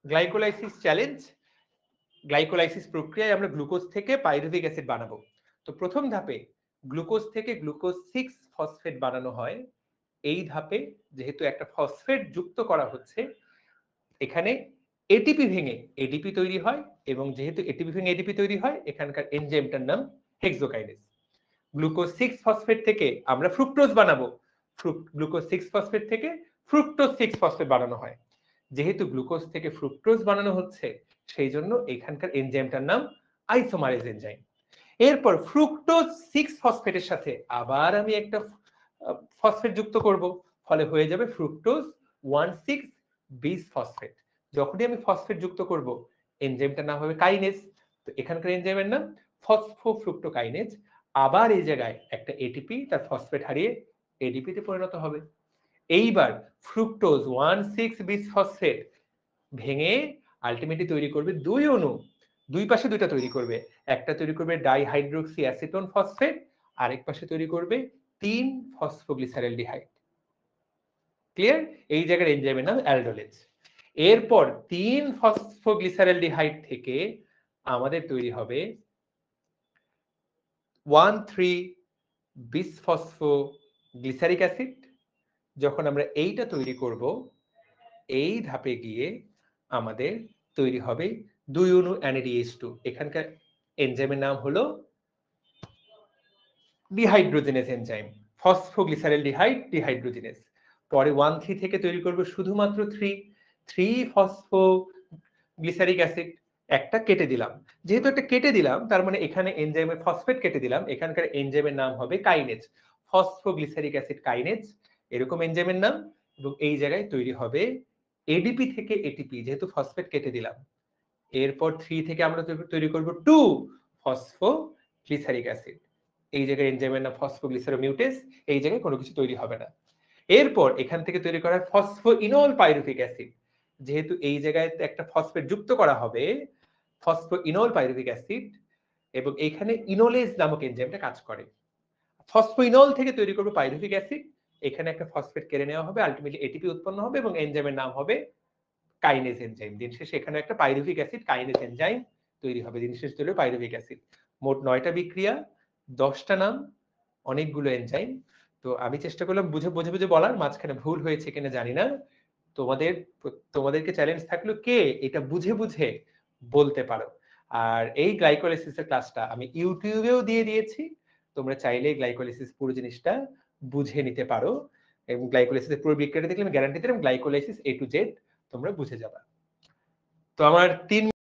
Glycolysis challenge. Glycolysis প্রক্রিয়ায় আমরা glucose থেকে পাইরুভিক অ্যাসিড বানাবো। তো প্রথম ধাপে গ্লুকোজ থেকে গ্লুকোজ 6 ফসফেট বানানো হয়। এই ধাপে যেহেতু একটা ফসফেট যুক্ত করা হচ্ছে, এখানে এটিপি ভেঙে এডিপি তৈরি হয়, এবং যেহেতু এটিপি ভেঙে এডিপি তৈরি হয়, এখানকার এনজাইমটার নাম হেক্সোকাইনেজ। গ্লুকোজ 6 ফসফেট থেকে আমরা ফ্রুক্টোজ বানাবো। গ্লুকোজ 6 ফসফেট থেকে ফ্রুক্টোজ 6 ফসফেট বানানো হয়। যেহেতু গ্লুকোজ থেকে ফ্রুক্টোজ বানানো হচ্ছে, সেই জন্য এখানকার এনজাইমটার নাম আইসোমারেজ এনজাইম। এরপর ফ্রুক্টোজ 6 ফসফেটের সাথে আবার আমি একটা ফসফেট যুক্ত করব, ফলে হয়ে যাবে ফ্রুক্টোজ 1,6 বিস ফসফেট। যখনই আমি ফসফেট যুক্ত করব, এনজাইমটার নাম হবে কাইনেজ। তো এখানকার এনজাইমের নাম ফসফোফ্রুক্টোকাইনেজ। আবার এই জায়গায় একটা এটিপি তার ফসফেট হারিয়ে এডিপিতে পরিণত হবে। এইবার ফ্রুক্টোজ 1,6 বিস ফসফেট ভেঙে আলটিমেটলি তৈরি করবে দুই অণু, দুই পাশে দুইটা তৈরি করবে। একটা তৈরি করবে ডাইহাইড্রোক্সি অ্যাসিটোন ফসফেট, আরেক পাশে তৈরি করবে 3 ফসফোগ্লিসারেলডিহাইড। ক্লিয়ার? এই জায়গার এনজাইমের নাম অ্যালডোলেজ। এরপর 3 ফসফোগ্লিসারেলডিহাইড থেকে আমাদের তৈরি হবে 1,3 বিসফসফোগ্লিসারিক অ্যাসিড। যখন আমরা এইটা তৈরি করব, এই ধাপে গিয়ে আমাদের তৈরি হবে দুই অণু NADH2। এখানকার এনজাইমের নাম হলো ডিহাইড্রোজেনেস এনজাইম, ফসফোগ্লিসারেলডিহাইড ডিহাইড্রোজেনেস। পরে 1,3 থেকে তৈরি করব শুধুমাত্র 3 ফসফোগ্লিসারিক অ্যাসিড। একটা কেটে দিলাম, যেহেতু একটা কেটে দিলাম তার মানে এখানে এনজাইমের ফসফেট কেটে দিলাম, এখানকার এনজাইমের নাম হবে কাইনেজ, ফসফোগ্লিসারিক অ্যাসিড কাইনেজ, এরকম এনজাইমের নাম। এবং এই জায়গায় তৈরি হবে এডিপি থেকে এটিপি, যেহেতু ফসফেট কেটে দিলাম। এরপর 3 থেকে আমরা তৈরি করব 2 ফসফোগ্লিসারিক অ্যাসিড। এই জায়গায় এনজাইমের নাম ফসফোগ্লিসারোমিউটেস। এই জায়গায় কোনো কিছু তৈরি হবে না। এরপর এখান থেকে তৈরি করা হয় ফসফোইনল পাইরুভিক অ্যাসিড। যেহেতু এই জায়গায় একটা ফসফেট যুক্ত করা হবে, ফসফোইনল পাইরুভিক অ্যাসিড, এবং এখানে ইনোলেজ নামক এনজাইমটা কাজ করে। ফসফোইনল থেকে তৈরি করবে পাইরুভিক অ্যাসিড, এখানে একটা ফসফেট কেড়ে নেওয়া হবে, আলটিমেটলি এটিপি উৎপন্ন হবে এবং এনজাইমের নাম হবে কাইনেজ এনজাইম। দিন শেষে এখানে একটা পাইরুভিক অ্যাসিড কাইনেজ এনজাইম তৈরি হবে। দিন শেষে তৈরি পাইরুভিক অ্যাসিড। মোট 9টা বিক্রিয়া, 10টা নাম, অনেকগুলো এনজাইম। তো আমি চেষ্টা করলাম বুঝে বুঝে বুঝে বলার, মাঝখানে ভুল হয়েছে কিনা জানি না। তোমাদেরকে চ্যালেঞ্জ থাকলো কে এটা বুঝে বুঝে বলতে পারো। আর এই গ্লাইকোলাইসিসের ক্লাসটা আমি ইউটিউবেও দিয়ে দিয়েছি, তোমরা চাইলে গ্লাইকোলাইসিস পুরো জিনিসটা বুঝে নিতে পারো। এবং গ্লাইকোলাইসিসের পুরো বিক্রিয়াটা দেখলে আমি গ্যারান্টি দিলাম গ্লাইকোলাইসিস A to Z তোমরা বুঝে যাবা। তো আমার 3